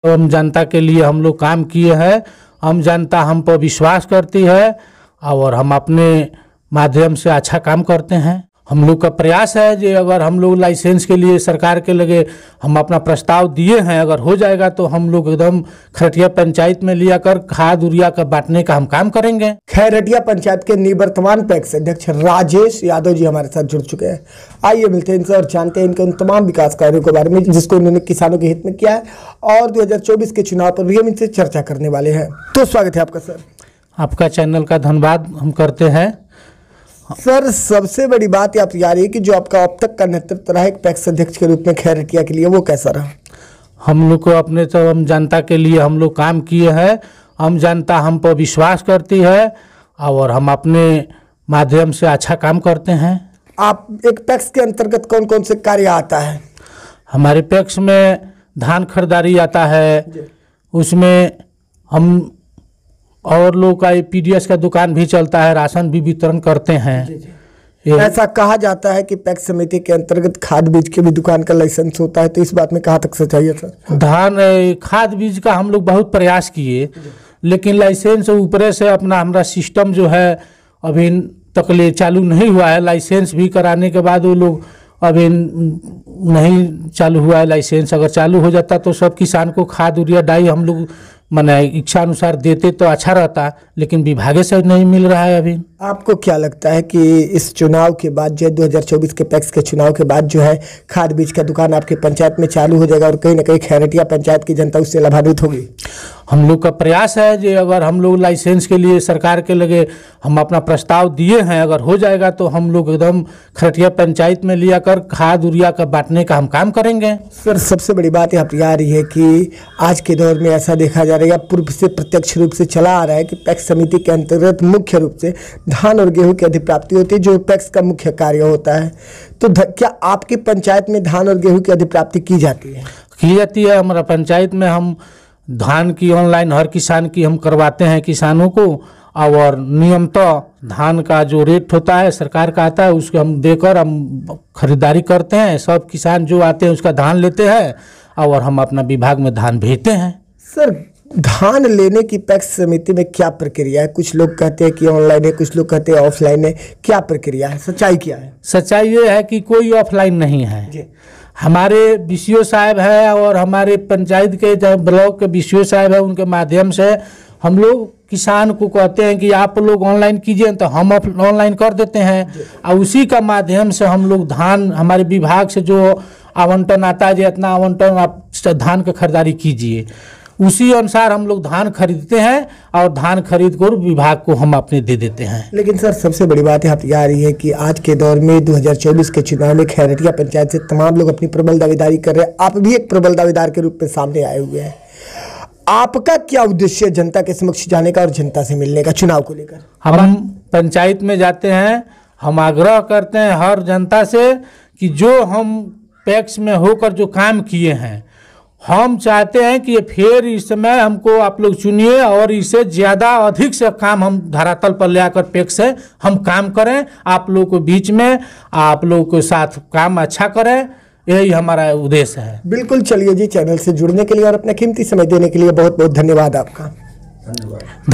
हम जनता के लिए हम लोग काम किए हैं। हम जनता हम पर विश्वास करती है और हम अपने माध्यम से अच्छा काम करते हैं। हम लोग का प्रयास है कि अगर हम लोग लाइसेंस के लिए सरकार के लगे हम अपना प्रस्ताव दिए हैं, अगर हो जाएगा तो हम लोग एकदम खैरटिया पंचायत में लिया कर खाद यूरिया का बांटने का हम काम करेंगे। खैरटिया पंचायत के निवर्तमान पैक्स अध्यक्ष राजेश यादव जी हमारे साथ जुड़ चुके हैं। आइए मिलते हैं इनसे और जानते हैं इनके उन तमाम विकास कार्यों के बारे में जिसको उन्होंने किसानों के हित में किया है, और 2024 के चुनाव पर भी हम इनसे चर्चा करने वाले हैं। तो स्वागत है आपका सर। आपका चैनल का धन्यवाद हम करते हैं। सर, सबसे बड़ी बात आप याद है कि जो आपका अब तक का नेतृत्व रहा एक पैक्स अध्यक्ष के रूप में खैरटिया के लिए, वो कैसा रहा? हम लोग को अपने तो हम जनता के लिए हम लोग काम किए हैं। हम जनता हम पर विश्वास करती है और हम अपने माध्यम से अच्छा काम करते हैं। आप एक पैक्स के अंतर्गत कौन कौन से कार्य आता है? हमारे पैक्स में धान खरीदारी आता है, उसमें हम और लोग का पीडीएस का दुकान भी चलता है, राशन भी वितरण करते हैं। ऐसा कहा जाता है कि पैक्स समिति के अंतर्गत खाद बीज के भी दुकान का लाइसेंस होता है, तो इस बात में कहाँ तक सच्चाई है सर? धान खाद बीज का हम लोग बहुत प्रयास किए, लेकिन लाइसेंस ऊपर से अपना हमारा सिस्टम जो है अभी तक ले चालू नहीं हुआ है। लाइसेंस भी कराने के बाद वो लोग अभी नहीं चालू हुआ है। लाइसेंस अगर चालू हो जाता तो सब किसान को खाद यूरिया डाई हम लोग माने इच्छा अनुसार देते तो अच्छा रहता, लेकिन विभागे से नहीं मिल रहा है अभी। आपको क्या लगता है कि इस चुनाव के बाद जो 2024 के पैक्स के चुनाव के बाद जो है खाद बीज का दुकान आपके पंचायत में चालू हो जाएगा और कहीं ना कहीं खैरटिया पंचायत की जनता उससे लाभान्वित होगी? हम लोग का प्रयास है कि अगर हम लोग लाइसेंस के लिए सरकार के लगे हम अपना प्रस्ताव दिए हैं, अगर हो जाएगा तो हम लोग एकदम खैरटिया पंचायत में लिया कर खाद यूरिया का बांटने का हम काम करेंगे। सर, सबसे बड़ी बात यहाँ पर आ रही है कि आज के दौर में ऐसा देखा जा रहा है, पूर्व से प्रत्यक्ष रूप से चला आ रहा है कि पैक्स समिति के अंतर्गत मुख्य रूप से धान और गेहूं की अधिप्राप्ति होती है, जो पैक्स का मुख्य कार्य होता है। तो क्या आपकी पंचायत में धान और गेहूं की अधिप्राप्ति की जाती है? की जाती है। हमारा पंचायत में हम धान की ऑनलाइन हर किसान की हम करवाते हैं किसानों को, और नियमतः धान का जो रेट होता है सरकार का आता है, उसको हम देकर हम खरीदारी करते हैं। सब किसान जो आते हैं उसका धान लेते हैं और हम अपना विभाग में धान भेजते हैं। सर, धान लेने की पैक्स समिति में क्या प्रक्रिया है? कुछ लोग कहते हैं कि ऑनलाइन है, कुछ लोग कहते हैं ऑफलाइन है। क्या प्रक्रिया है, सच्चाई क्या है? सच्चाई ये है कि कोई ऑफलाइन नहीं है जी। हमारे बीसीओ साहब है और हमारे पंचायत के ब्लॉक के बीसीओ साहब है, उनके माध्यम से हम लोग किसान को कहते हैं कि आप लोग ऑनलाइन कीजिए, तो हम ऑनलाइन कर देते हैं और उसी का माध्यम से हम लोग धान हमारे विभाग से जो आवंटन आता है, जितना आवंटन आप धान का खरीदारी कीजिए, उसी अनुसार हम लोग धान खरीदते हैं और धान खरीद कर विभाग को हम अपने दे देते हैं। लेकिन सर, सबसे बड़ी बात यहाँ पर आ रही है कि आज के दौर में 2024 के चुनाव में खैरटिया पंचायत से तमाम लोग अपनी प्रबल दावेदारी कर रहे हैं। आप भी एक प्रबल दावेदार के रूप में सामने आए हुए हैं। आपका क्या उद्देश्य है जनता के समक्ष जाने का और जनता से मिलने का चुनाव को लेकर? हम पंचायत में जाते हैं, हम आग्रह करते हैं हर जनता से कि जो हम पैक्स में होकर जो काम किए हैं, हम चाहते हैं कि फिर इस समय हमको आप लोग चुनिए और इससे ज़्यादा अधिक से काम हम धरातल पर ले आकर पैक्स से हम काम करें। आप लोग के बीच में आप लोग के साथ काम अच्छा करें, यही हमारा उद्देश्य है। बिल्कुल। चलिए जी, चैनल से जुड़ने के लिए और अपना कीमती समय देने के लिए बहुत बहुत धन्यवाद आपका। धन्यवाद।